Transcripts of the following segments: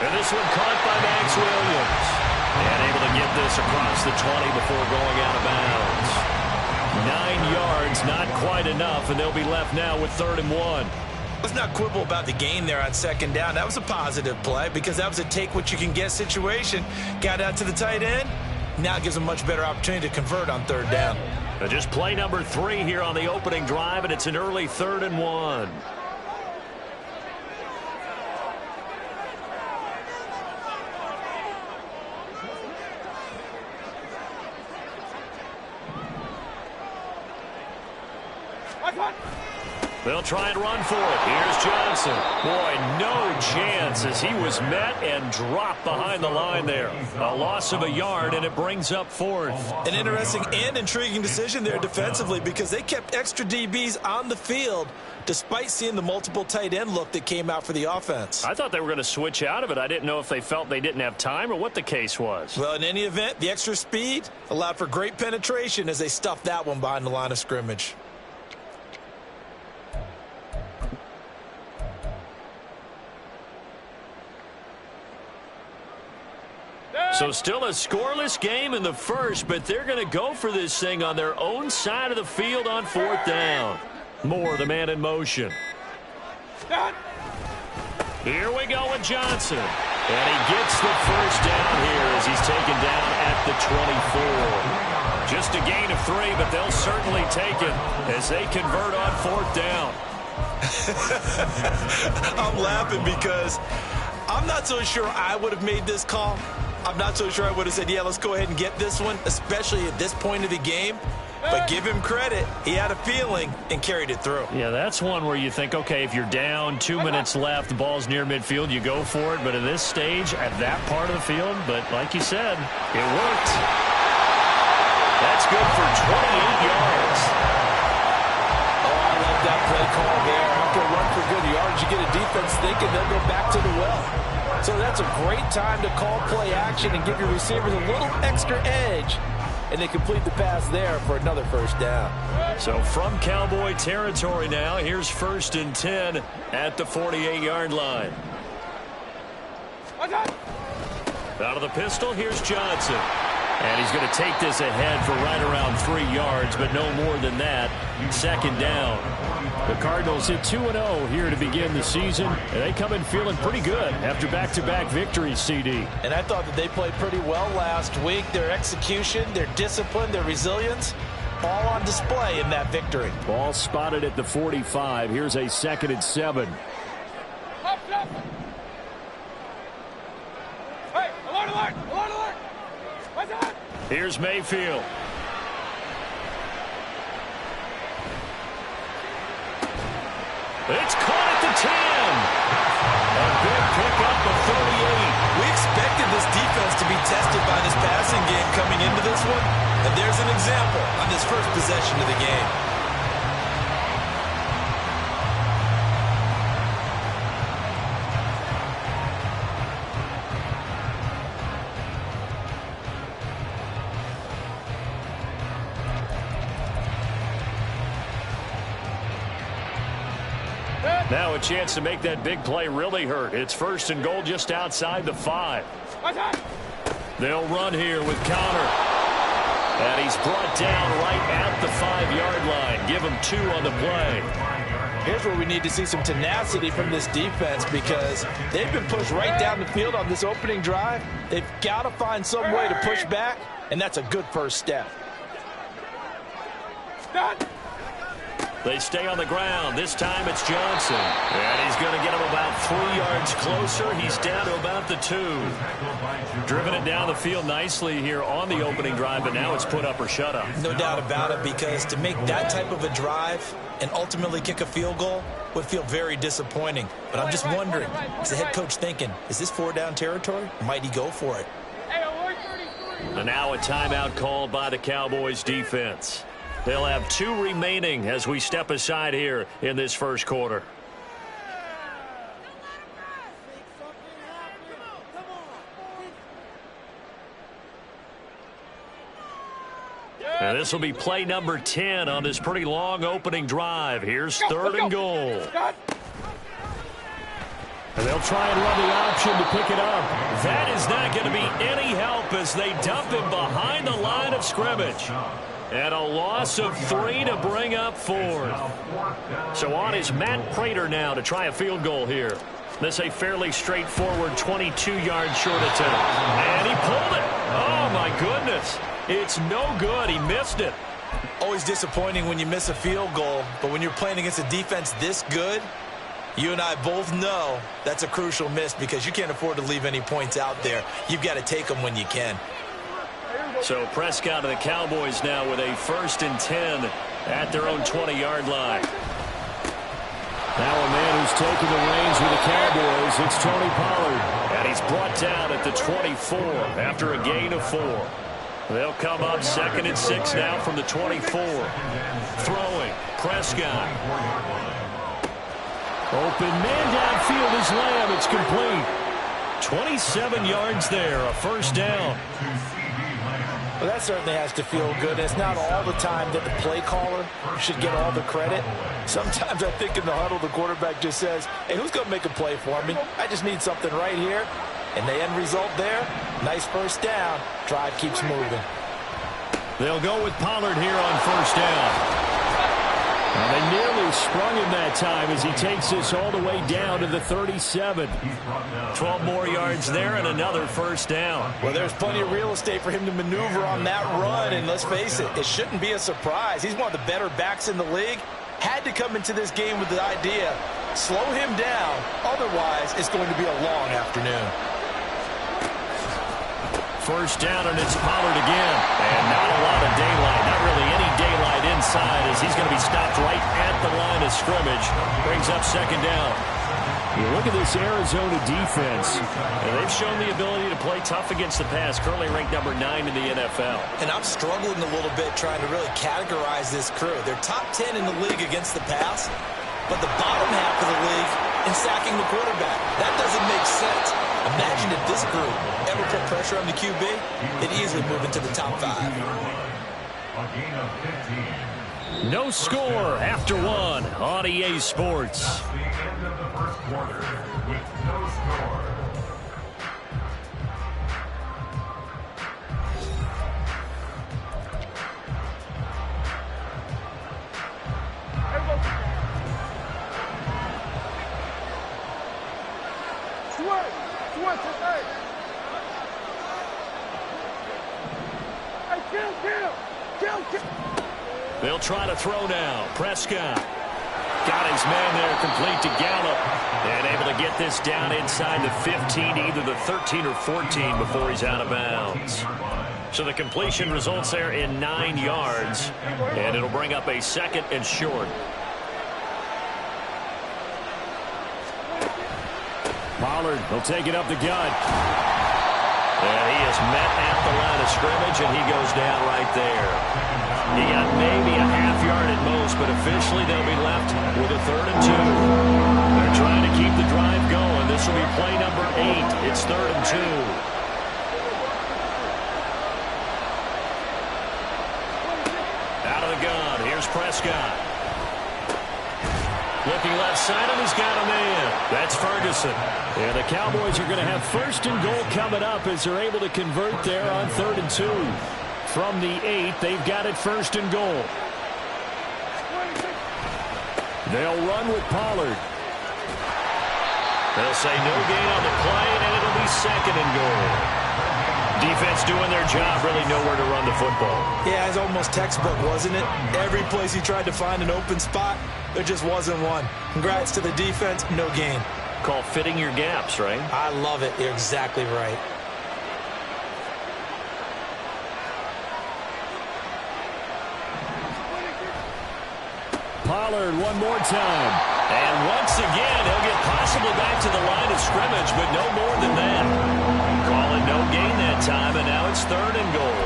And this one caught by Max Williams. And able to get this across the 20 before going out of bounds. 9 yards, not quite enough, and they'll be left now with 3rd and 1. Let's not quibble about the gain there on 2nd down. That was a positive play because that was a take-what-you-can-get situation. Got out to the tight end. Now it gives them a much better opportunity to convert on 3rd down. Just play number 3 here on the opening drive, and it's an early 3rd and 1. They'll try and run for it. Here's Johnson. Boy, no chance as he was met and dropped behind the line there. A loss of a yard, and it brings up 4th. An interesting and intriguing decision there defensively because they kept extra DBs on the field despite seeing the multiple tight end look that came out for the offense. I thought they were going to switch out of it. I didn't know if they felt they didn't have time or what the case was. Well, in any event, the extra speed allowed for great penetration as they stuffed that one behind the line of scrimmage. So still a scoreless game in the first, but they're going to go for this thing on their own side of the field on 4th down. Moore, the man in motion. Here we go with Johnson. And he gets the first down here as he's taken down at the 24. Just a gain of 3, but they'll certainly take it as they convert on 4th down. I'm laughing because I'm not so sure I would have made this call. I'm not so sure I would have said, yeah, let's go ahead and get this one, especially at this point of the game. But give him credit. He had a feeling and carried it through. Yeah, that's one where you think, okay, if you're down, 2 minutes left, the ball's near midfield, you go for it. But at this stage, at that part of the field, but like you said, it worked. That's good for 28 yards. Oh, I love that play call there. After a run for good yards, you get a defense thinking they'll go back to the well. So that's a great time to call play action and give your receivers a little extra edge. And they complete the pass there for another first down. So from Cowboy territory now, here's 1st and 10 at the 48-yard line. Out of the pistol, here's Johnson. And he's going to take this ahead for right around 3 yards, but no more than that. 2nd down. The Cardinals hit 2-0 here to begin the season, and they come in feeling pretty good after back-to-back victories, CD. And I thought that they played pretty well last week. Their execution, their discipline, their resilience, all on display in that victory. Ball spotted at the 45. Here's a 2nd and 7. Hey, alert, alert, alert, alert. What's that? Here's Mayfield. It's caught at the 10. A big pickup of 38. We expected this defense to be tested by this passing game coming into this one. And there's an example on this first possession of the game. Now a chance to make that big play really hurt. It's 1st and goal just outside the 5. They'll run here with Connor. And he's brought down right at the 5-yard line. Give him 2 on the play. Here's where we need to see some tenacity from this defense because they've been pushed right down the field on this opening drive. They've got to find some way to push back, and that's a good first step. They stay on the ground. This time it's Johnson. And he's going to get him about 3 yards closer. He's down to about the 2. Driven it down the field nicely here on the opening drive, but now it's put up or shut up. No doubt about it, because to make that type of a drive and ultimately kick a field goal would feel very disappointing. But I'm just wondering, is the head coach thinking, is this 4-down territory? Might he go for it? And now a timeout called by the Cowboys defense. They'll have 2 remaining as we step aside here in this first quarter. And this will be play number 10 on this pretty long opening drive. Here's 3rd and goal. And they'll try and run the option to pick it up. That is not going to be any help as they dump him behind the line of scrimmage. And a loss of 3 to bring up 4th. So on is Matt Prater now to try a field goal here. This a fairly straightforward 22-yard short attempt. And he pulled it. Oh, my goodness. It's no good. He missed it. Always disappointing when you miss a field goal, but when you're playing against a defense this good, you and I both know that's a crucial miss because you can't afford to leave any points out there. You've got to take them when you can. So Prescott and the Cowboys now with a 1st and 10 at their own 20-yard line. Now a man who's taken the reins with the Cowboys, it's Tony Pollard. And he's brought down at the 24 after a gain of 4. They'll come up 2nd and 6 now from the 24. Throwing, Prescott. Open man downfield is Lamb. It's complete. 27 yards there, a 1st down. Well, that certainly has to feel good. It's not all the time that the play caller should get all the credit. Sometimes I think in the huddle, the quarterback just says, hey, who's going to make a play for me? I just need something right here. And the end result there, nice 1st down. Drive keeps moving. They'll go with Pollard here on 1st down. And they nearly sprung him that time as he takes this all the way down to the 37. 12 more yards there and another 1st down. Well, there's plenty of real estate for him to maneuver on that run. And let's face it, it shouldn't be a surprise. He's one of the better backs in the league. Had to come into this game with the idea, slow him down. Otherwise, it's going to be a long afternoon. 1st down, and it's Pollard again. And not a lot of daylight, not really any daylight inside as he's going to be stopped right at the line of scrimmage. Brings up 2nd down. You look at this Arizona defense, and they've shown the ability to play tough against the pass, currently ranked number 9 in the NFL. And I'm struggling a little bit trying to really categorize this crew. They're top 10 in the league against the pass, but the bottom half of the league in sacking the quarterback. That doesn't make sense. Imagine if this group ever put pressure on the QB, they'd easily move into the top 5. No score after 1 on EA Sports. They'll try to throw now. Prescott got his man there, complete to Gallup, and able to get this down inside the 15, either the 13 or 14 before he's out of bounds. So the completion results there in 9 yards, and it'll bring up a 2nd and short. Pollard will take it up the gut. And he is met at the line of scrimmage, and he goes down right there. He got maybe a half yard at most, but officially they'll be left with a 3rd and 2. They're trying to keep the drive going. This will be play number 8. It's 3rd and 2. Out of the gun, here's Prescott. Looking left side, and he's got a man. That's Ferguson. And the Cowboys are going to have 1st and goal coming up as they're able to convert there on 3rd and 2. From the 8, they've got it 1st and goal. They'll run with Pollard. They'll say no gain on the play, and it'll be 2nd and goal. Defense doing their job, really nowhere to run the football. Yeah, it's almost textbook, wasn't it? Every place he tried to find an open spot, there just wasn't one. Congrats to the defense, no gain. Called fitting your gaps, right? I love it. You're exactly right. Pollard one more time. And once again, he'll get possibly back to the line of scrimmage, but no more than that. Calling no gain that time, and now it's 3rd and goal.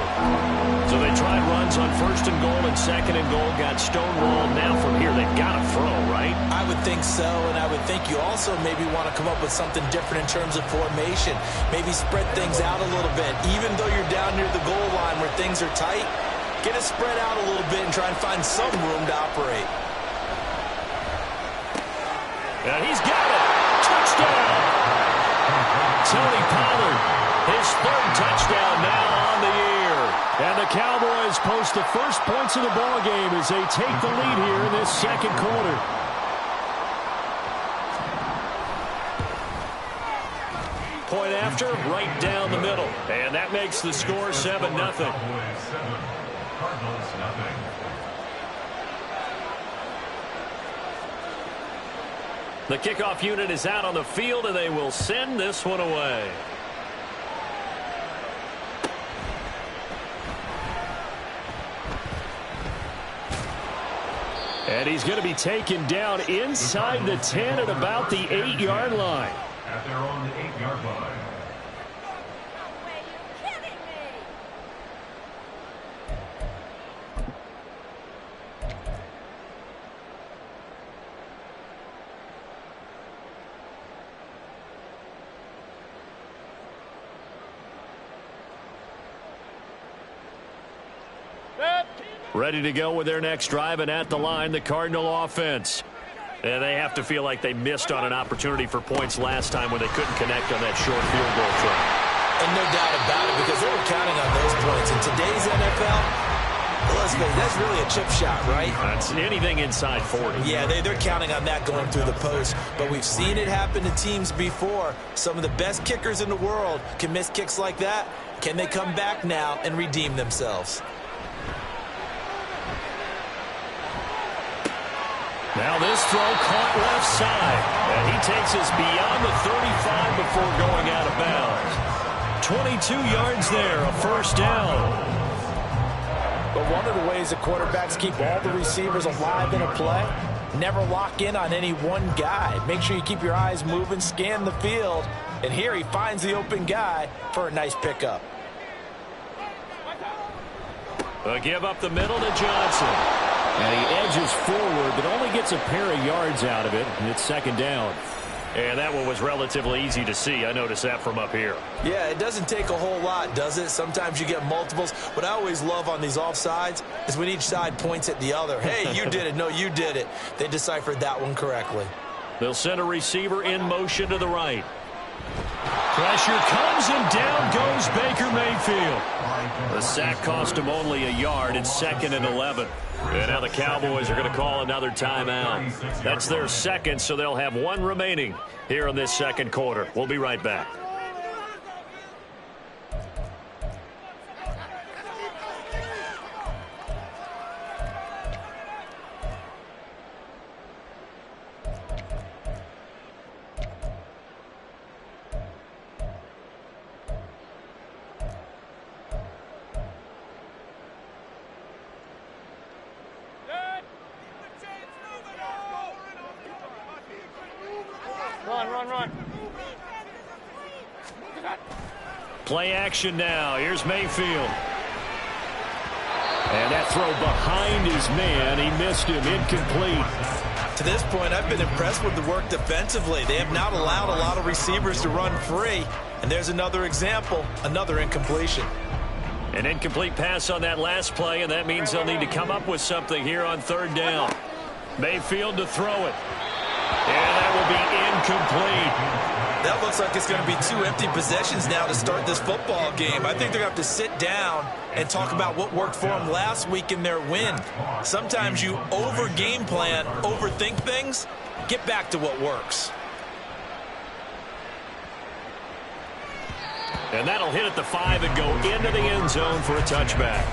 So they tried runs on 1st and goal and 2nd and goal, got stonewalled. Now from here, they've got to throw, right? I would think so, and I would think you also maybe want to come up with something different in terms of formation. Maybe spread things out a little bit. Even though you're down near the goal line where things are tight, get it spread out a little bit and try and find some room to operate. And he's got it. Touchdown. Tony Pollard. His third touchdown now on the year. And the Cowboys post the first points of the ballgame as they take the lead here in this second quarter. Point after, right down the middle. And that makes the score 7-0. The kickoff unit is out on the field, and they will send this one away. And he's going to be taken down inside the 10 at about the 8-yard line. At their own 8-yard line. No way, you're kidding me! Ready to go with their next drive, and at the line, the Cardinal offense. And they have to feel like they missed on an opportunity for points last time when they couldn't connect on that short field goal try. And no doubt about it, because they were counting on those points. In today's NFL, let's face it, that's really a chip shot, right? That's anything inside 40. Yeah, they're counting on that going through the post. But we've seen it happen to teams before. Some of the best kickers in the world can miss kicks like that. Can they come back now and redeem themselves? Now this throw caught left side. And he takes us beyond the 35 before going out of bounds. 22 yards there, a first down. But one of the ways the quarterbacks keep all the receivers alive in a play, never lock in on any one guy. Make sure you keep your eyes moving, scan the field. And here he finds the open guy for a nice pickup. A give up the middle to Johnson. And he edges forward, but only gets a pair of yards out of it, and it's second down. And that one was relatively easy to see. I noticed that from up here. Yeah, it doesn't take a whole lot, does it? Sometimes you get multiples. What I always love on these offsides is when each side points at the other. Hey, you did it. No, you did it. They deciphered that one correctly. They'll send a receiver in motion to the right. Pressure comes, and down goes Baker Mayfield. The sack cost him only a yard. It's 2nd and 11. And now the Cowboys are going to call another timeout. That's their second, so they'll have one remaining here in this second quarter. We'll be right back. Run. Play action now. Here's Mayfield. And that throw behind his man. He missed him. Incomplete. To this point, I've been impressed with the work defensively. They have not allowed a lot of receivers to run free. And there's another example, another incompletion. An incomplete pass on that last play, and that means they'll need to come up with something here on third down. Mayfield to throw it. And that will be incomplete. That looks like it's going to be 2 empty possessions now to start this football game. I think they're going to have to sit down and talk about what worked for them last week in their win. Sometimes you over-game plan, overthink things. Get back to what works. And that'll hit at the 5 and go into the end zone for a touchback.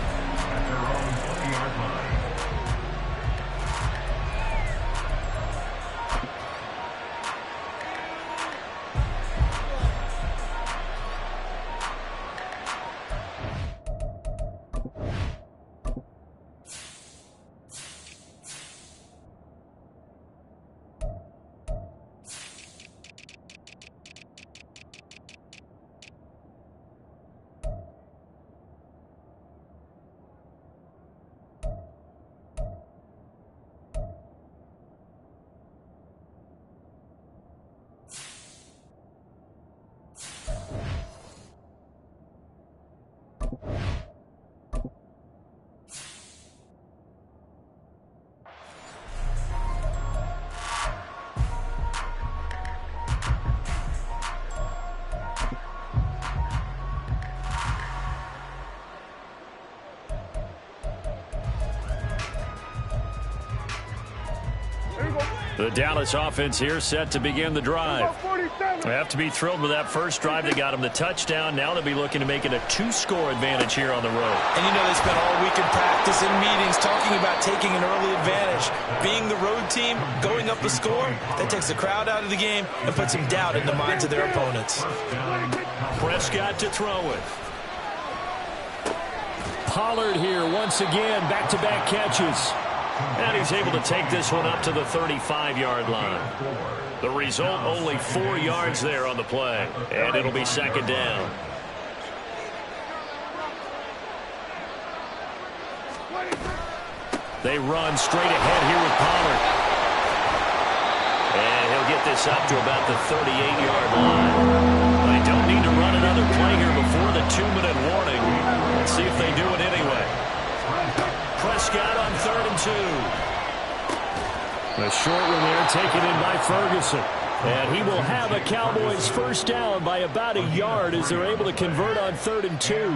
The Dallas offense here set to begin the drive. They have to be thrilled with that first drive. They got them the touchdown. Now they'll be looking to make it a 2-score advantage here on the road. And you know they spent all week in practice and meetings talking about taking an early advantage. Being the road team, going up a score, that takes the crowd out of the game and puts some doubt in the minds of their opponents. Prescott to throw it. Pollard here once again, back-to-back catches. And he's able to take this one up to the 35-yard line. The result, only 4 yards there on the play. And it'll be second down. They run straight ahead here with Pollard. And he'll get this up to about the 38-yard line. They don't need to run another play here before the 2-minute warning. Let's see if they do it anyway. Prescott on 3rd and 2. A short one there taken in by Ferguson. And he will have a Cowboys first down by about a yard as they're able to convert on 3rd and 2.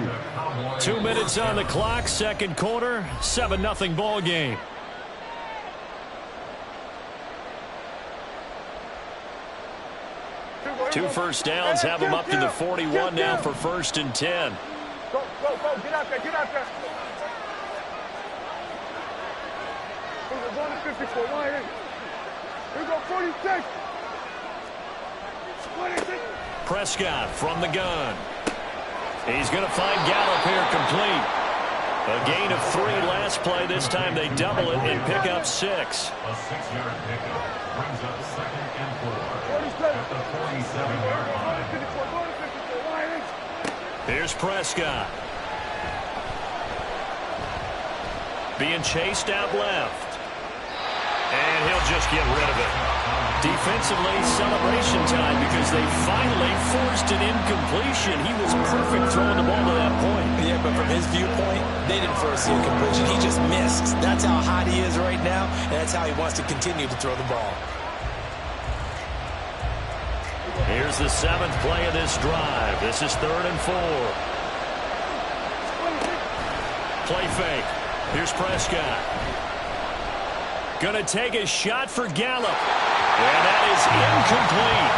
2 minutes on the clock, second quarter, 7-0 ball game. Two first downs have them up to the 41 now for 1st and 10. Go, get out there, get out there. We're going to 54, line in. Here we go, 46. 26. Prescott from the gun. He's going to find Gallup here complete. A gain of 3 last play. This time they double it and pick up 6. A 6-yard pickup brings up 2nd and 4 at the 47-yard line. Here's Prescott. Being chased out left. And he'll just get rid of it. Defensively, celebration time because they finally forced an incompletion. He was perfect throwing the ball to that point. Yeah, but from his viewpoint, they didn't force the incompletion. He just missed. That's how hot he is right now, and that's how he wants to continue to throw the ball. Here's the 7th play of this drive. This is 3rd and 4. Play fake. Here's Prescott. Going to take a shot for Gallup. And that is incomplete.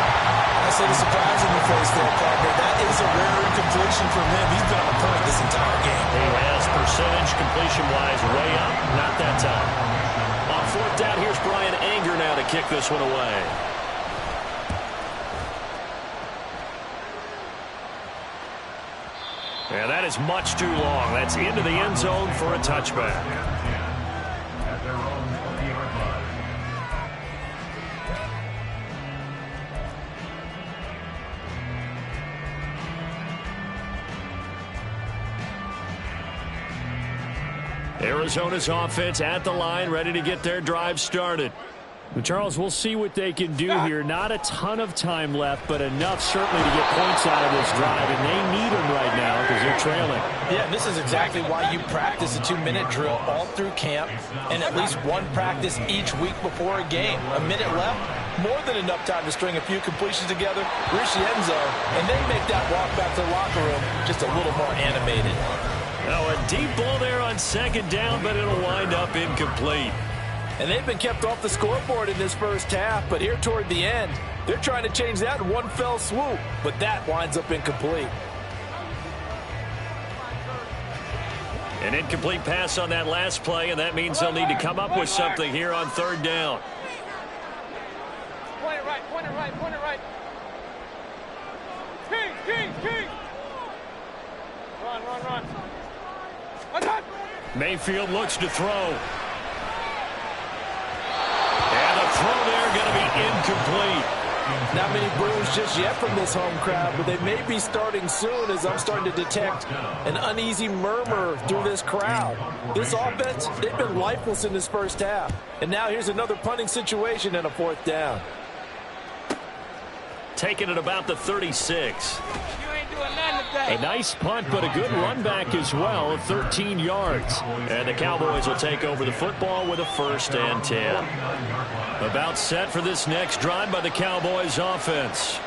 I said a surprise in the face there, partner. That is a rare incompletion from him. He's been on the point this entire game. He has percentage completion-wise way up. Not that time. On 4th down, here's Brian Anger now to kick this one away. And that is much too long. That's into the end zone for a touchback. At their own 40-yard line. Arizona's offense at the line, ready to get their drive started. Well, Charles, we'll see what they can do here. Not a ton of time left, but enough certainly to get points out of this drive, and they need them right now because they're trailing. Yeah, this is exactly why you practice a 2-minute drill all through camp and at least one practice each week before a game. A minute left, more than enough time to string a few completions together, reach the end zone, and then make that walk back to the locker room just a little more animated. Now a deep ball there on 2nd down, but it'll wind up incomplete. And they've been kept off the scoreboard in this first half, but here toward the end, they're trying to change that in one fell swoop, but that winds up incomplete. An incomplete pass on that last play, and that means they'll need to come up with something here on 3rd down. Point it right, point it right, point it right. King. Run. Mayfield looks to throw. And the throw there going to be incomplete. Not many boos just yet from this home crowd, but they may be starting soon as I'm starting to detect an uneasy murmur through this crowd. This offense, they've been lifeless in this first half. And now here's another punting situation and a 4th down. Taking it about the 36. A nice punt, but a good run back as well of 13 yards. And the Cowboys will take over the football with a 1st and 10. About set for this next drive by the Cowboys offense.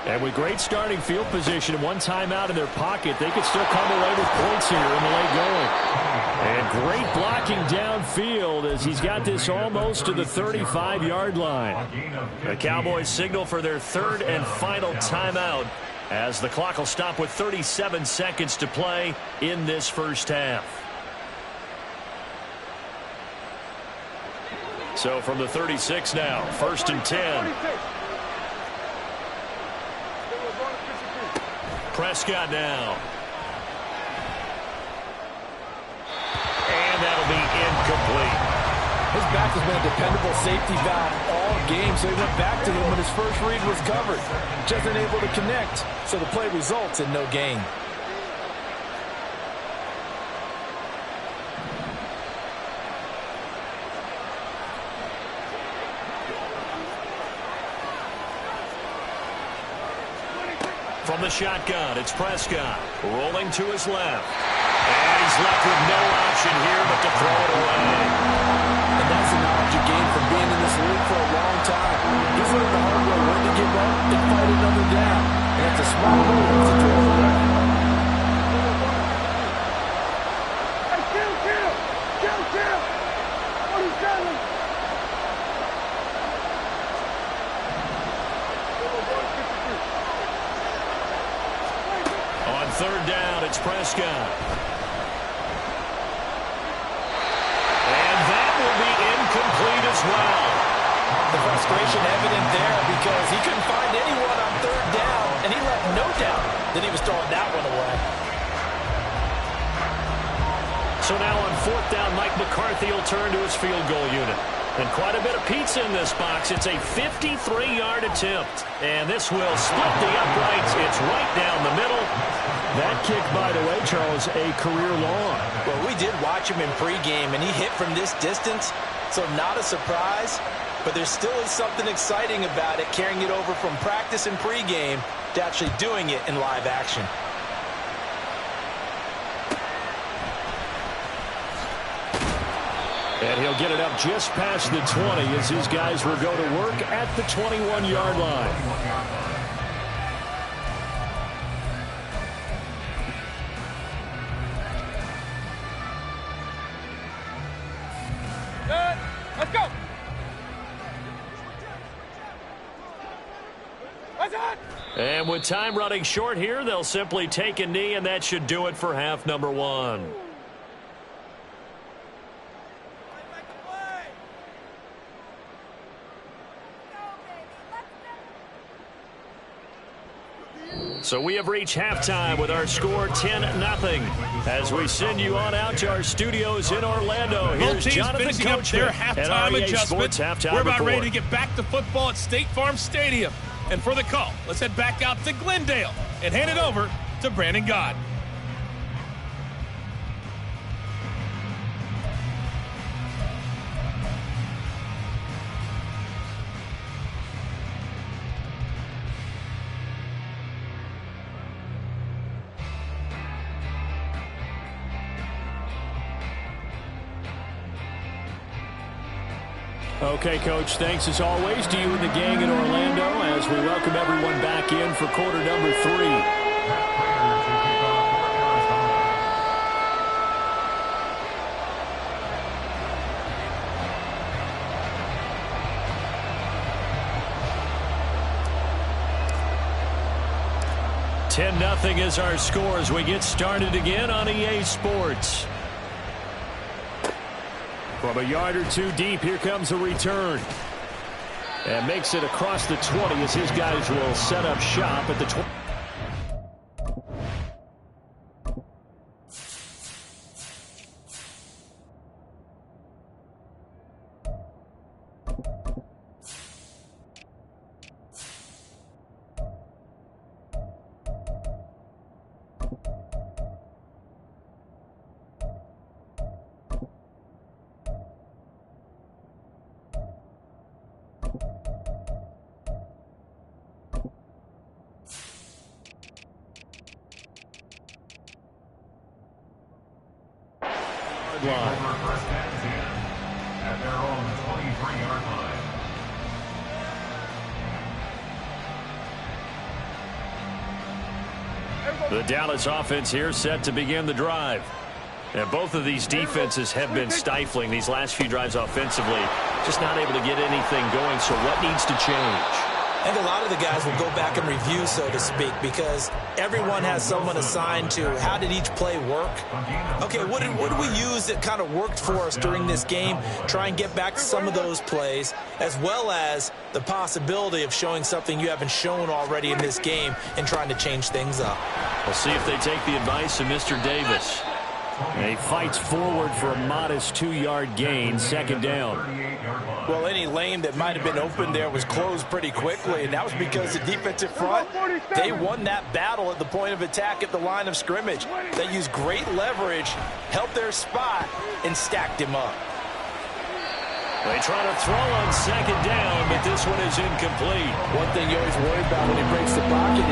And with great starting field position and one timeout in their pocket, they could still come away with points here in the late going. And great blocking downfield as he's got this almost to the 35-yard line. The Cowboys signal for their third and final timeout as the clock will stop with 37 seconds to play in this first half. So from the 36 now, 1st and 10. Prescott now. And that'll be incomplete. His back has been a dependable safety valve all game, so he went back to him when his first read was covered. Just unable to connect, so the play results in no gain. From the shotgun, it's Prescott rolling to his left. And he's left with no option here but to throw it away. And that's the knowledge you gain from being in this league for a long time. He's learned the hard way when to give up and fight another down. And it's a smart move to throw it away. Hey, kill! What is that? On third down, it's Prescott. And that will be incomplete as well. The frustration evident there because he couldn't find anyone on third down, and he left no doubt that he was throwing that one away. So now on fourth down, Mike McCarthy will turn to his field goal unit. And quite a bit of pizza in this box. It's a 53-yard attempt. And this will split the uprights. It's right down the middle. That kick, by the way, Charles, a career long. Well, we did watch him in pregame, and he hit from this distance, so not a surprise. But there still is something exciting about it, carrying it over from practice and pregame to actually doing it in live action. And he'll get it up just past the 20 as his guys will go to work at the 21-yard line. Let's go! And with time running short here, they'll simply take a knee, and that should do it for half number one. So we have reached halftime with our score 10-0 as we send you on out to our studios in Orlando. Here's Jonathan finishing up their halftime adjustment. We're about ready to get back to football at State Farm Stadium. And for the call, let's head back out to Glendale and hand it over to Brandon Gott. Okay, Coach, thanks as always to you and the gang in Orlando as we welcome everyone back in for quarter number 3. $10-0 is our score as we get started again on EA Sports. From a yard or two deep, here comes a return. And makes it across the 20 as his guys will set up shop at the 20. Line. First and 10 at their own 23-yard line. The Dallas offense here set to begin the drive. And both of these defenses have been stifling these last few drives offensively. Just not able to get anything going, so what needs to change? I think a lot of the guys will go back and review, so to speak, because everyone has someone assigned to how did each play work. Okay, what did we use that kind of worked for us during this game? Try and get back to some of those plays, as well as the possibility of showing something you haven't shown already in this game and trying to change things up. We'll see if they take the advice of Mr. Davis. And he fights forward for a modest 2-yard gain, second down. Well, any lane that might have been open there was closed pretty quickly, and that was because the defensive front, they won that battle at the point of attack at the line of scrimmage. They used great leverage, helped their spot, and stacked him up. They try to throw on second down, but this one is incomplete. One thing you always worry about when he breaks the pocket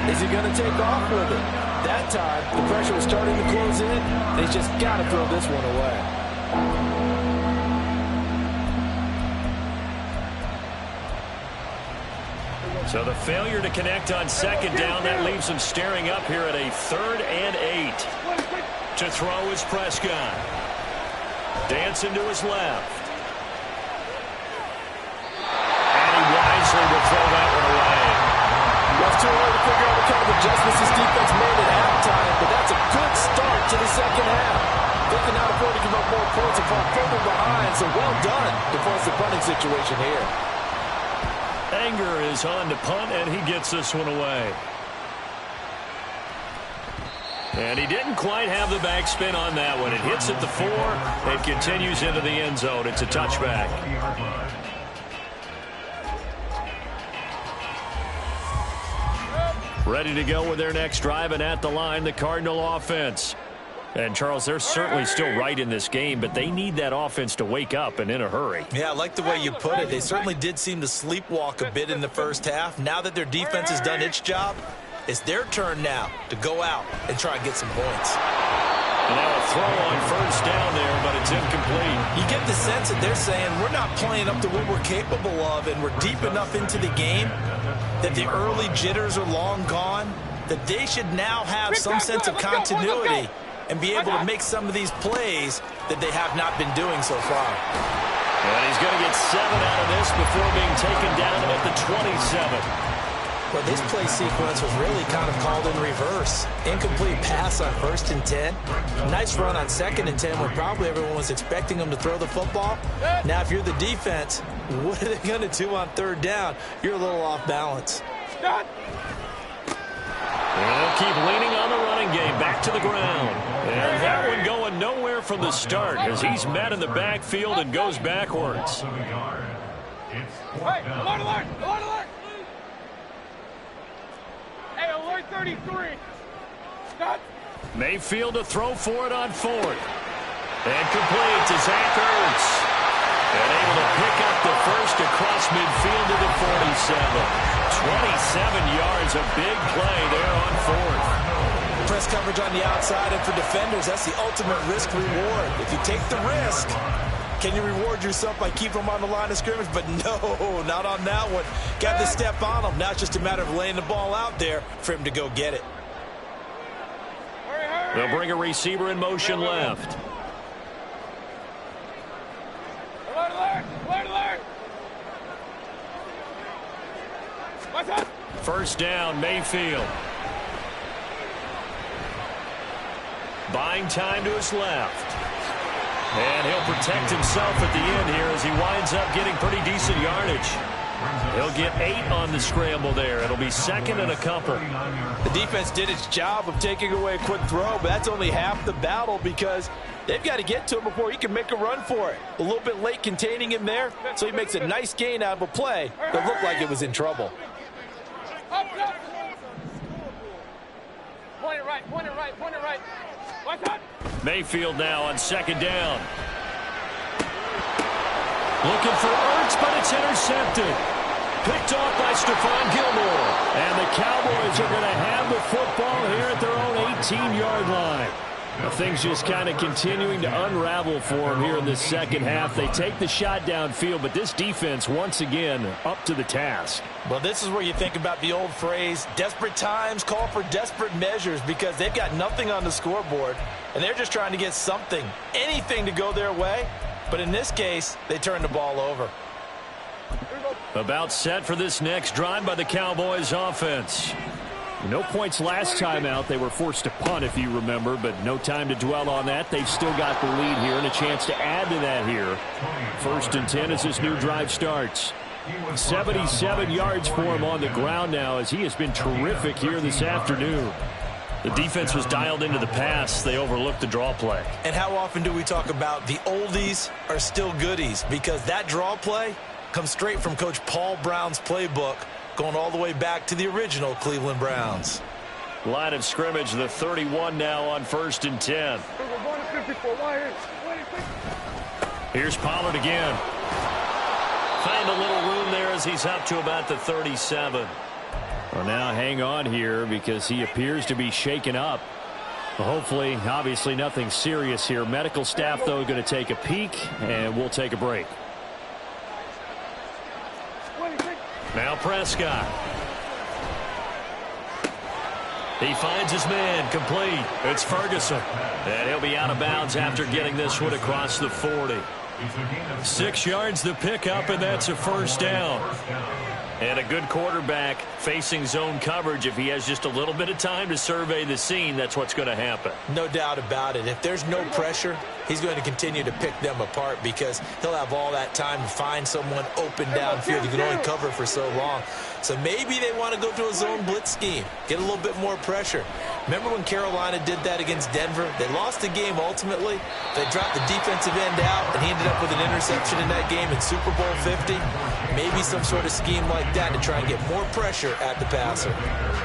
is he going to take off with it? That time, the pressure was starting to close in. They just got to throw this one away. So the failure to connect on second down, that leaves them staring up here at a 3rd and 8. To throw is Prescott. Dancing to his left. Wisely will throw that one away. Well, it's too early to figure out what kind of adjustments this defense made at halftime, but that's a good start to the second half. They cannot afford to give up more points and fall further behind, so well done to force the punting situation here. Anger is on to punt, and he gets this one away. And he didn't quite have the backspin on that one. It hits at the 4 and continues into the end zone. It's a touchback. Ready to go with their next drive, and at the line, the Cardinal offense. And, Charles, they're certainly still right in this game, but they need that offense to wake up and in a hurry. Yeah, I like the way you put it. They certainly did seem to sleepwalk a bit in the first half. Now that their defense has done its job, it's their turn now to go out and try and get some points. And now a throw on first down there, but it's incomplete. You get the sense that they're saying we're not playing up to what we're capable of, and we're deep enough into the game that the early jitters are long gone, that they should now have some sense of continuity and be able to make some of these plays that they have not been doing so far. And he's going to get 7 out of this before being taken down at the 27. Well, this play sequence was really kind of called in reverse. Incomplete pass on 1st and 10. Nice run on 2nd and 10 when probably everyone was expecting them to throw the football. Now, if you're the defense, what are they going to do on 3rd down? You're a little off balance. And they'll keep leaning on the running game. Back to the ground. And that one going nowhere from the start as he's met in the backfield and goes backwards. Hey, alert, alert, alert, alert. Hey, alert 33. Stop. Mayfield to throw for it on 4th. And complete to Zach Ertz. And able to pick up the first across midfield to the 47. 27 yards, a big play there on 4th. Press coverage on the outside, and for defenders, that's the ultimate risk-reward. If you take the risk, can you reward yourself by keeping them on the line of scrimmage? But no, not on that one. Got to step on them. Now it's just a matter of laying the ball out there for him to go get it. They'll bring a receiver in motion left. Alert, alert, alert, alert. What's up? First down, Mayfield. Buying time to his left. And he'll protect himself at the end here as he winds up getting pretty decent yardage. He'll get 8 on the scramble there. It'll be 2nd and a couple. The defense did its job of taking away a quick throw, but that's only half the battle because they've got to get to him before he can make a run for it. A little bit late containing him there, so he makes a nice gain out of a play that looked like it was in trouble. Point it right, point it right, point it right. What's up? Mayfield now on 2nd down. Looking for Ertz, but it's intercepted. Picked off by Stephon Gilmore. And the Cowboys are going to have the football here at their own 18-yard line. Things just kind of continuing to unravel for them here in this second half. They take the shot downfield, but this defense once again up to the task. Well, this is where you think about the old phrase, desperate times call for desperate measures, because they've got nothing on the scoreboard, and they're just trying to get something, anything to go their way. But in this case, they turn the ball over. About set for this next drive by the Cowboys offense. No points last time out. They were forced to punt, if you remember, but no time to dwell on that. They've still got the lead here and a chance to add to that here. 1st and 10 as this new drive starts. 77 yards for him on the ground now, as he has been terrific here this afternoon. The defense was dialed into the pass. They overlooked the draw play. And how often do we talk about the oldies are still goodies? Because that draw play comes straight from Coach Paul Brown's playbook, going all the way back to the original Cleveland Browns. Line of scrimmage, the 31 now on 1st and 10. Here's Pollard again. Find a little room there as he's up to about the 37. Well, now hang on here because he appears to be shaken up. Hopefully, obviously nothing serious here. Medical staff, though, going to take a peek, and we'll take a break. Now Prescott. He finds his man, complete. It's Ferguson. And he'll be out of bounds after getting this one across the 40. 6 yards the pickup, and that's a 1st down. And a good quarterback facing zone coverage. If he has just a little bit of time to survey the scene, that's what's going to happen. No doubt about it. If there's no pressure, he's going to continue to pick them apart because he'll have all that time to find someone open downfield. You can only cover for so long. So maybe they want to go to a zone blitz scheme, get a little bit more pressure. Remember when Carolina did that against Denver? They lost the game ultimately. They dropped the defensive end out, and he ended up with an interception in that game in Super Bowl 50. Maybe some sort of scheme like that to try and get more pressure at the passer.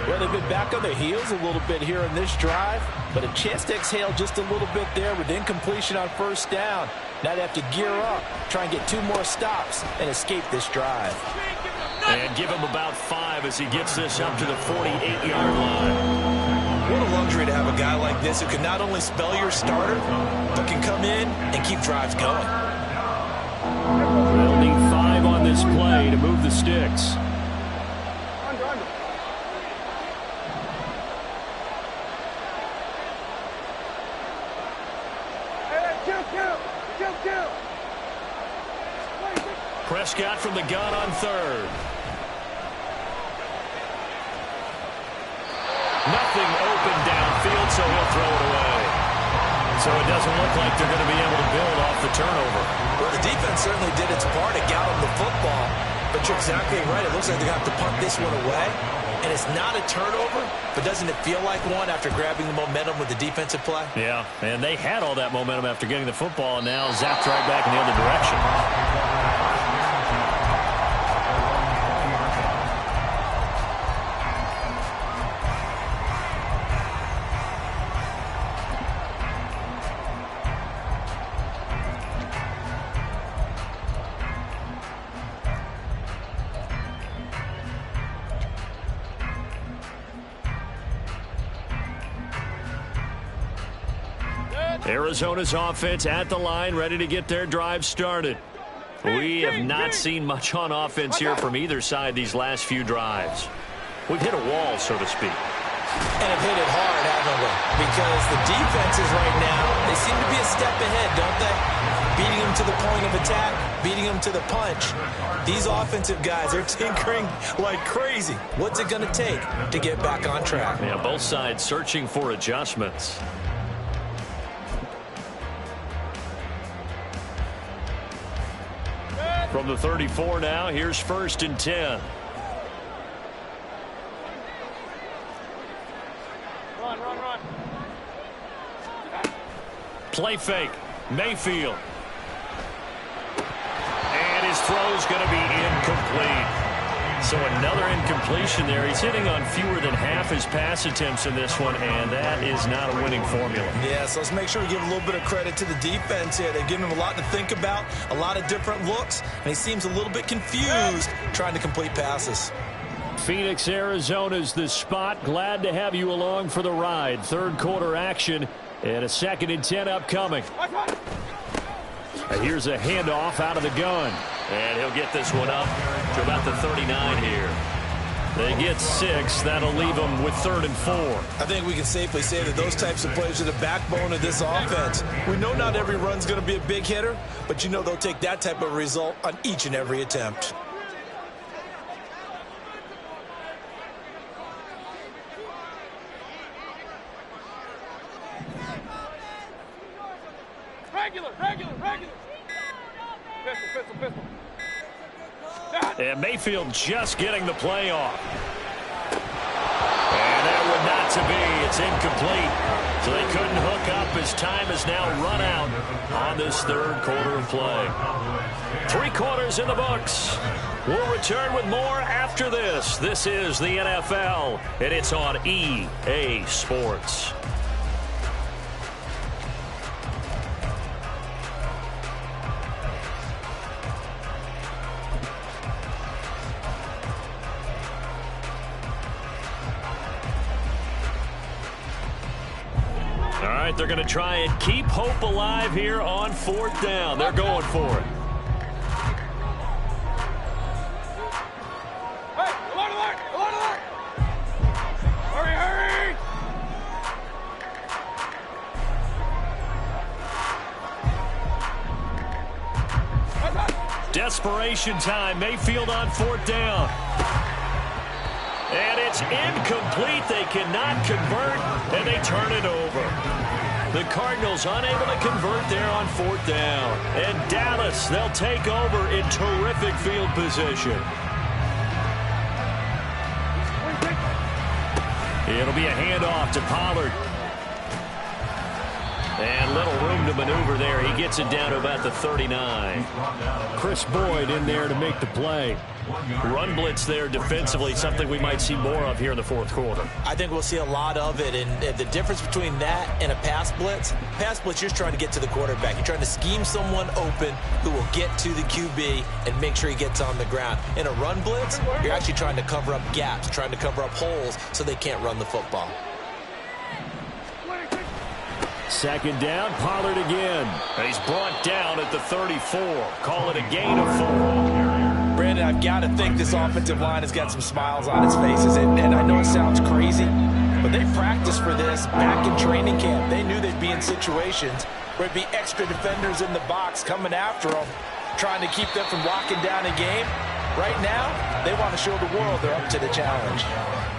Well, they've been back on their heels a little bit here in this drive, but a chance to exhale just a little bit there with incompletion on 1st down. Now they have to gear up, try and get 2 more stops, and escape this drive. And give him about 5 as he gets this up to the 48-yard line. What a luxury to have a guy like this who can not only spell your starter, but can come in and keep drives going. They'll need 5 on this play to move the sticks. Prescott from the gun on 3rd. Nothing open downfield, so he'll throw it away. So it doesn't look like they're going to be able to build off the turnover. Well, the defense certainly did its part to get them the football, but you're exactly right. It looks like they're going to have to punt this one away, and it's not a turnover, but doesn't it feel like one after grabbing the momentum with the defensive play? Yeah, and they had all that momentum after getting the football, and now zapped right back in the other direction. Arizona's offense at the line, ready to get their drive started. We have not seen much on offense here from either side these last few drives. We've hit a wall, so to speak. And have hit it hard, haven't we? Because the defenses right now, they seem to be a step ahead, don't they? Beating them to the point of attack, beating them to the punch. These offensive guys are tinkering like crazy. What's it going to take to get back on track? Yeah, both sides searching for adjustments. From the 34 now, here's 1st and 10. Run. Play fake. Mayfield. And his throw's going to be incomplete. So another incompletion there. He's hitting on fewer than half his pass attempts in this one, and that is not a winning formula. Yeah, so let's make sure we give a little bit of credit to the defense here. They've given him a lot to think about, a lot of different looks, and he seems a little bit confused trying to complete passes. Phoenix, Arizona's the spot. Glad to have you along for the ride. Third quarter action and a 2nd and 10 upcoming. And here's a handoff out of the gun. And he'll get this one up to about the 39 here. They get 6. That'll leave them with 3rd and 4. I think we can safely say that those types of plays are the backbone of this offense. We know not every run's going to be a big hitter, but you know they'll take that type of result on each and every attempt. Regular. Pistol. And Mayfield just getting the play off. And that would not to be. It's incomplete. So they couldn't hook up as time has now run out on this third quarter of play. 3 quarters in the books. We'll return with more after this. This is the NFL, and it's on EA Sports. All right, they're going to try and keep hope alive here on 4th down. They're going for it. Hey, alert! Hurry! Desperation time. Mayfield on 4th down. And it's incomplete. They cannot convert, and they turn it over. The Cardinals unable to convert there on 4th down. And Dallas, they'll take over in terrific field position. It'll be a handoff to Pollard. And little room to maneuver there. He gets it down to about the 39. Chris Boyd in there to make the play. Run blitz there defensively, something we might see more of here in the 4th quarter. I think we'll see a lot of it, and the difference between that and a pass blitz, you're just trying to get to the quarterback. You're trying to scheme someone open who will get to the QB and make sure he gets on the ground. In a run blitz, you're actually trying to cover up gaps, trying to cover up holes so they can't run the football. 2nd down, Pollard again. He's brought down at the 34. Call it a gain of 4. Brandon, I've got to think this offensive line has got some smiles on its faces, and I know it sounds crazy, but they practiced for this back in training camp. They knew they'd be in situations where it'd be extra defenders in the box coming after them, trying to keep them from locking down a game. Right now, they want to show the world they're up to the challenge.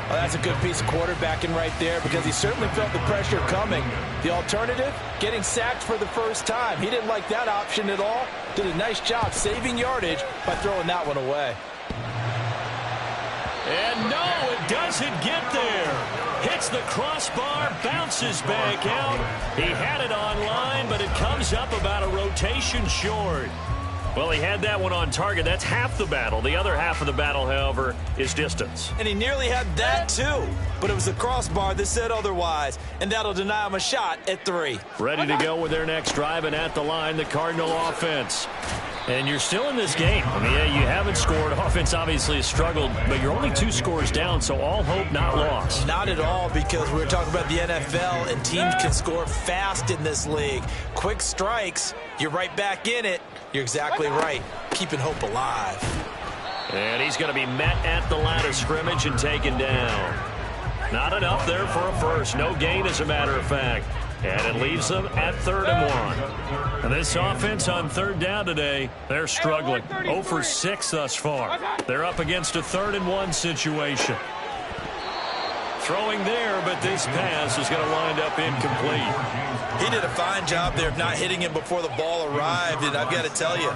Well, that's a good piece of quarterbacking right there because he certainly felt the pressure coming. The alternative, getting sacked for the first time. He didn't like that option at all. Did a nice job saving yardage by throwing that one away. And no, it doesn't get there. Hits the crossbar, bounces back out. He had it on line, but it comes up about a rotation short. Well, he had that one on target. That's half the battle. The other half of the battle, however, is distance. And he nearly had that, too. But it was the crossbar that said otherwise, and that'll deny him a shot at 3. Ready to go with their next drive, and at the line, the Cardinal offense. And you're still in this game. I mean, you haven't scored. Offense obviously has struggled, but you're only 2 scores down, so all hope not lost. Not at all, because we're talking about the NFL, and teams can score fast in this league. Quick strikes, you're right back in it. You're exactly right. Keeping hope alive. And he's going to be met at the line of scrimmage and taken down. Not enough there for a first. No gain, as a matter of fact. And it leaves them at 3rd and 1. And this offense on 3rd down today, they're struggling. 0 for 6 thus far. They're up against a 3rd and 1 situation. Throwing there, but this pass is going to wind up incomplete. He did a fine job there of not hitting him before the ball arrived, and I've got to tell you,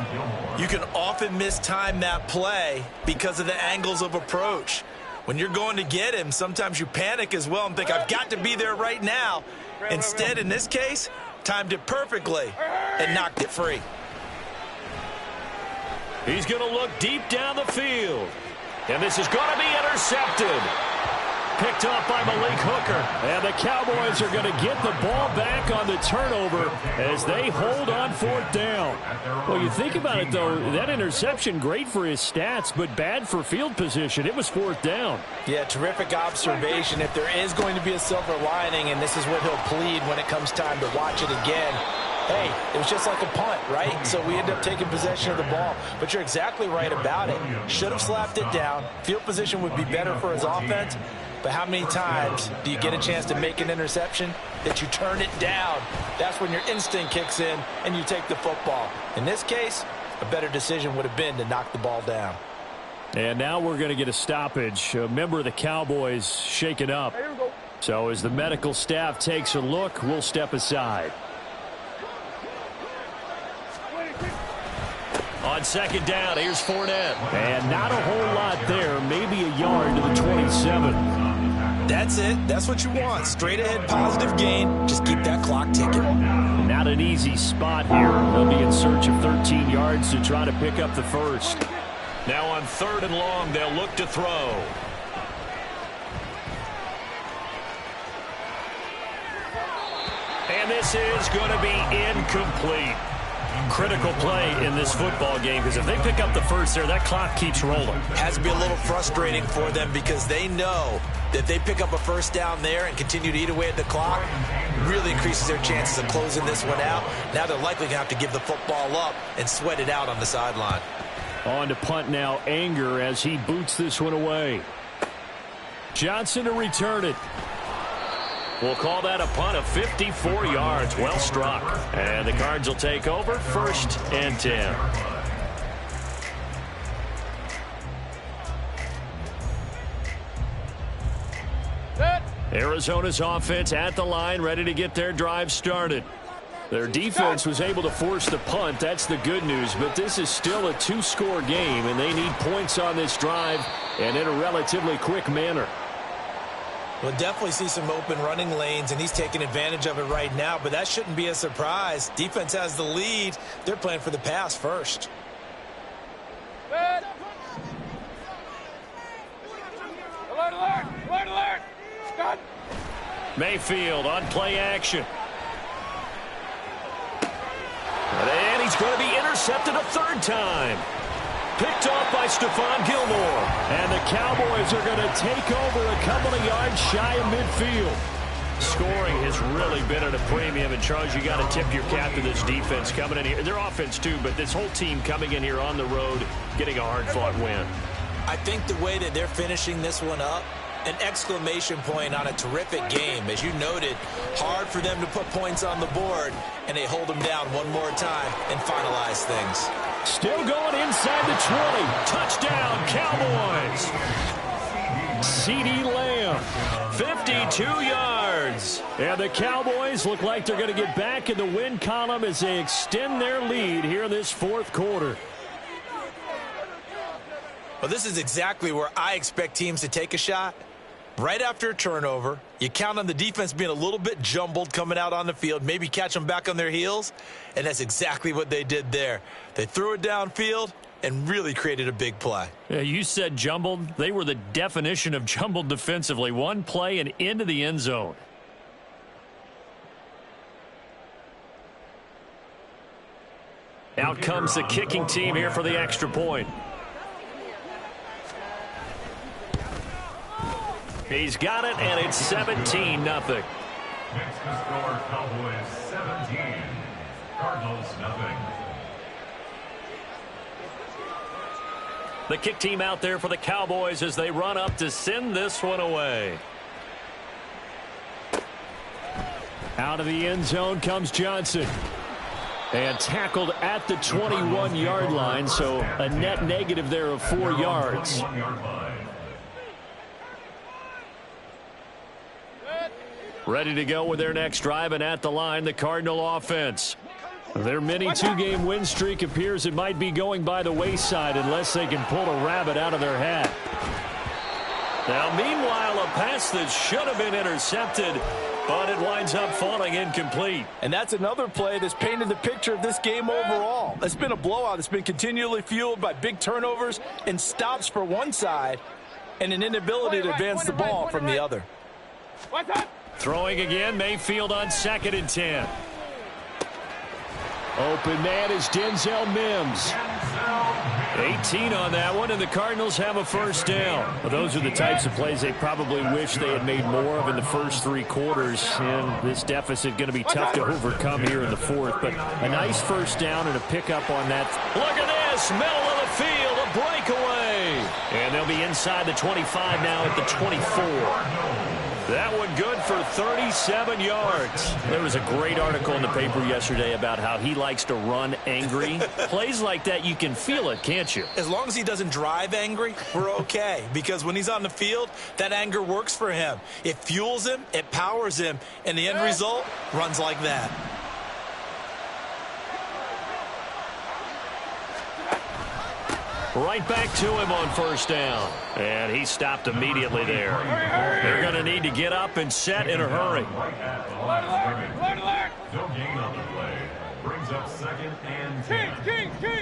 you can often mistime that play because of the angles of approach. When you're going to get him, sometimes you panic as well and think, I've got to be there right now. Instead, in this case, timed it perfectly and knocked it free. He's going to look deep down the field, and this is going to be intercepted. picked off by Malik Hooker. And the Cowboys are going to get the ball back on the turnover as they hold on 4th down. Well, you think about it, though, that interception, great for his stats, but bad for field position. It was 4th down. Yeah, terrific observation. If there is going to be a silver lining, and this is what he'll plead when it comes time to watch it again, hey, it was just like a punt, right? So we end up taking possession of the ball. But you're exactly right about it. Should have slapped it down. Field position would be better for his offense. But how many times do you get a chance to make an interception that you turn it down? That's when your instinct kicks in and you take the football. In this case, a better decision would have been to knock the ball down. And now we're going to get a stoppage. A member of the Cowboys shaken up. So as the medical staff takes a look, we'll step aside. On 2nd down, here's Fournette. And not a whole lot there. Maybe a yard to the 27. That's it. That's what you want. Straight ahead positive gain. Just keep that clock ticking. Not an easy spot here. They'll be in search of 13 yards to try to pick up the first. Now on 3rd and long, they'll look to throw. And this is going to be incomplete. Critical play in this football game, because if they pick up the first there, that clock keeps rolling. Has to be a little frustrating for them because they know that if they pick up a first down there and continue to eat away at the clock, really increases their chances of closing this one out. Now they're likely going to have to give the football up and sweat it out on the sideline. On to punt now, Anger, as he boots this one away. Johnson to return it. We'll call that a punt of 54 yards. Well struck. And the Cards will take over 1st and 10. Arizona's offense at the line, ready to get their drive started. Their defense was able to force the punt. That's the good news. But this is still a 2-score game, and they need points on this drive and in a relatively quick manner. We'll definitely see some open running lanes, and he's taking advantage of it right now, but that shouldn't be a surprise. Defense has the lead. They're playing for the pass first. Alert, alert, alert, alert. Scott. Mayfield on play action. And he's going to be intercepted a 3rd time. Picked off by Stephon Gilmore. And the Cowboys are going to take over a couple of yards shy of midfield. Scoring has really been at a premium. And, Charles, you got to tip your cap to this defense coming in here. Their offense, too, but this whole team coming in here on the road, getting a hard-fought win. I think the way that they're finishing this one up, an exclamation point on a terrific game. As you noted, hard for them to put points on the board, and they hold them down one more time and finalize things. Still going inside the 20. Touchdown, Cowboys. CeeDee Lamb, 52 yards. And the Cowboys look like they're going to get back in the win column as they extend their lead here in this 4th quarter. Well, this is exactly where I expect teams to take a shot. Right after a turnover, you count on the defense being a little bit jumbled coming out on the field, maybe catch them back on their heels, and that's exactly what they did there. They threw it downfield and really created a big play. Yeah, you said jumbled. They were the definition of jumbled defensively. One play and into the end zone. Out comes the kicking team here for the extra point. He's got it, and it's 17-0. Next to score, Cowboys 17, Cardinals nothing. The kick team out there for the Cowboys as they run up to send this one away. Out of the end zone comes Johnson. And tackled at the 21-yard line, so a net negative there of 4 yards. Ready to go with their next drive, and at the line, the Cardinal offense. Their mini 2-game win streak appears it might be going by the wayside unless they can pull a rabbit out of their hat. Now, meanwhile, a pass that should have been intercepted, but it winds up falling incomplete. And that's another play that's painted the picture of this game overall. It's been a blowout. It's been continually fueled by big turnovers and stops for one side and an inability to advance the ball from the other. Throwing again, Mayfield on 2nd and 10. Open man is Denzel Mims. 18 on that one, and the Cardinals have a first down. Well, those are the types of plays they probably wish they had made more of in the first 3 quarters, and this deficit going to be tough to overcome here in the 4th. But a nice first down and a pickup on that. Look at this, middle of the field, a breakaway. And they'll be inside the 25 now at the 24. That one good for 37 yards. There was a great article in the paper yesterday about how he likes to run angry. Plays like that, you can feel it, can't you? As long as he doesn't drive angry, we're okay. Because when he's on the field, that anger works for him. It fuels him, it powers him, and the end result runs like that. Right back to him on first down. And he stopped immediately there. They're going to need to get up and set in a hurry. No gain on the play. Brings up 2nd and 10.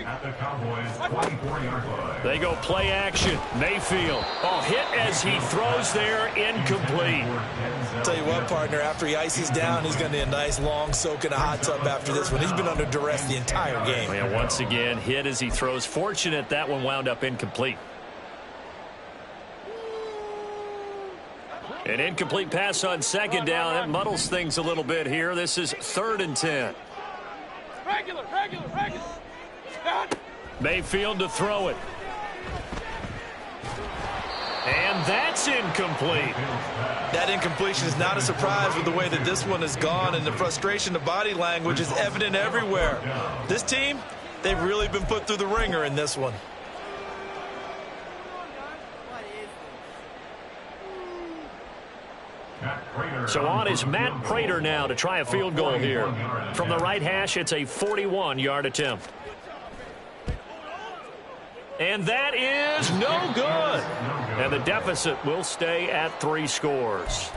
At the Cowboys 24-yard line. They go play action. Mayfield. Oh, hit as he throws there, incomplete. Tell you what, partner, after he ices down, he's going to need a nice long soak in a hot tub after this one. He's been under duress the entire game. And once again, hit as he throws. Fortunate that one wound up incomplete. An incomplete pass on 2nd down. That muddles things a little bit here. This is 3rd and 10. Regular. Mayfield to throw it. And that's incomplete. That incompletion is not a surprise with the way that this one has gone, and the frustration, the body language is evident everywhere. This team, they've really been put through the ringer in this one. So on is Matt Prater now to try a field goal here. From the right hash, it's a 41-yard attempt. And that is no good. And the deficit will stay at 3 scores.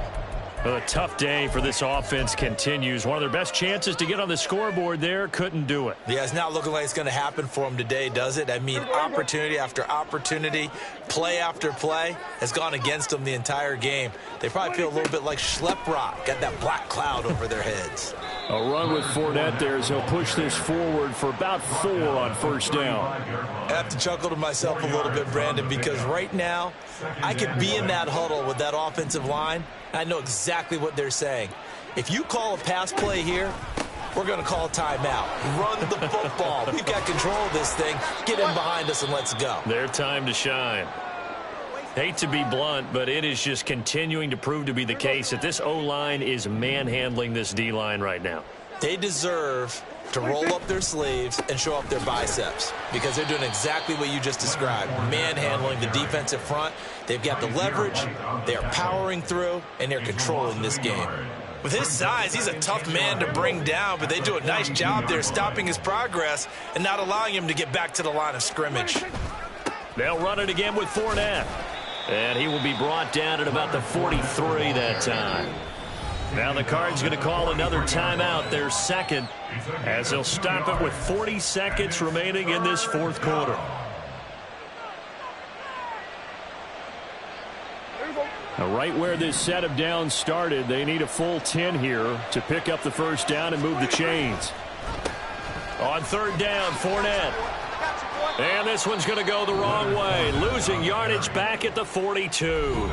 A tough day for this offense continues. One of their best chances to get on the scoreboard there, couldn't do it. Yeah, it's not looking like it's going to happen for them today, does it? I mean, opportunity after opportunity, play after play has gone against them the entire game. They probably feel a little bit like Schlep Rock, got that black cloud over their heads. A run with Fournette there as he'll push this forward for about 4 on first down. I have to chuckle to myself a little bit, Brandon, because right now I could be in that huddle with that offensive line. I know exactly what they're saying. If you call a pass play here, we're going to call a timeout. Run the football. We've got control of this thing. Get in behind us and let's go. Their time to shine. Hate to be blunt, but it is just continuing to prove to be the case that this O-line is manhandling this D-line right now. They deserve to roll up their sleeves and show off their biceps because they're doing exactly what you just described, manhandling the defensive front. They've got the leverage, they're powering through, and they're controlling this game. With his size, he's a tough man to bring down, but they do a nice job there stopping his progress and not allowing him to get back to the line of scrimmage. They'll run it again with Fournette. And he will be brought down at about the 43 that time. Now the Cards going to call another timeout, their second, as they'll stop it with 40 seconds remaining in this 4th quarter. Now right where this set of downs started, they need a full 10 here to pick up the first down and move the chains. On 3rd down, Fournette. And this one's going to go the wrong way, losing yardage back at the 42.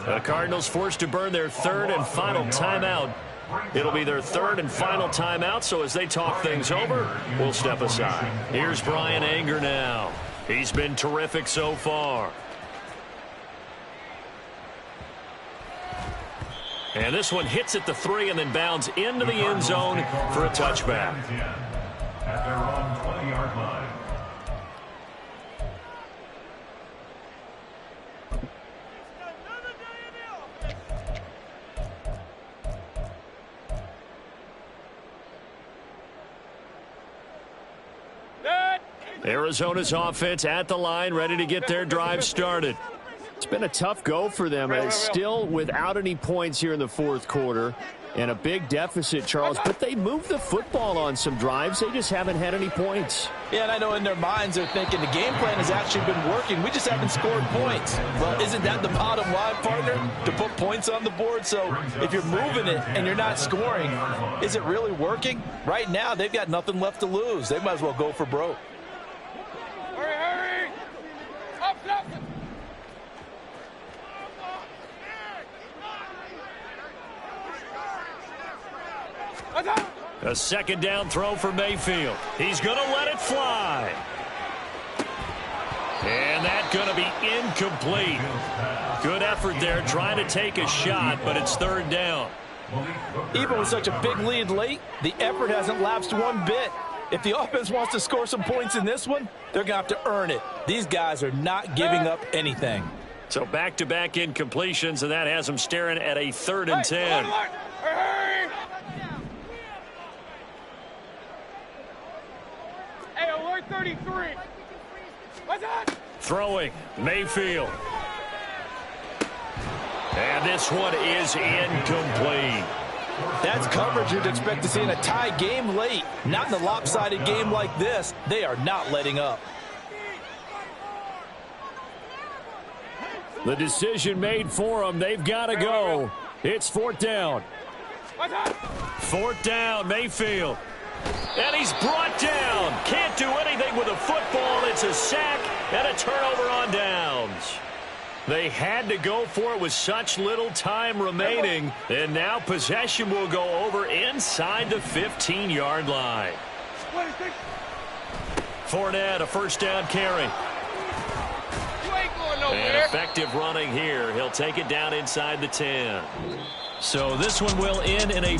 The Cardinals forced to burn their 3rd and final timeout. It'll be their 3rd and final timeout, so as they talk things over, we'll step aside. Here's Brian Anger now. He's been terrific so far. And this one hits at the 3 and then bounds into the end zone for a touchback. At their own 20-yard line. Arizona's offense at the line, ready to get their drive started. It's been a tough go for them. It's still without any points here in the 4th quarter. And a big deficit, Charles, but they moved the football on some drives. They just haven't had any points. Yeah, and I know in their minds they're thinking the game plan has actually been working. We just haven't scored points. Well, isn't that the bottom line, partner? To put points on the board? So if you're moving it and you're not scoring, is it really working? Right now, they've got nothing left to lose. They might as well go for broke. Hurry! Up, up! A second down throw for Mayfield. He's going to let it fly. And that's going to be incomplete. Good effort there trying to take a shot, but it's third down. Even with such a big lead late, the effort hasn't lapsed one bit. If the offense wants to score some points in this one, they're going to have to earn it. These guys are not giving up anything. So back-to-back incompletions, and that has them staring at a 3rd and 10. Hurry! Hey, alert 33. What's that? Throwing, Mayfield. And this one is incomplete. That's coverage you'd expect to see in a tie game late. Not in a lopsided game like this. They are not letting up. The decision made for them. They've got to go. It's 4th down. 4th down, Mayfield. And he's brought down. Can't do anything with a football. It's a sack and a turnover on downs. They had to go for it with such little time remaining. And now possession will go over inside the 15-yard line. Fournette, a first down carry. And effective running here. He'll take it down inside the 10. So this one will end in a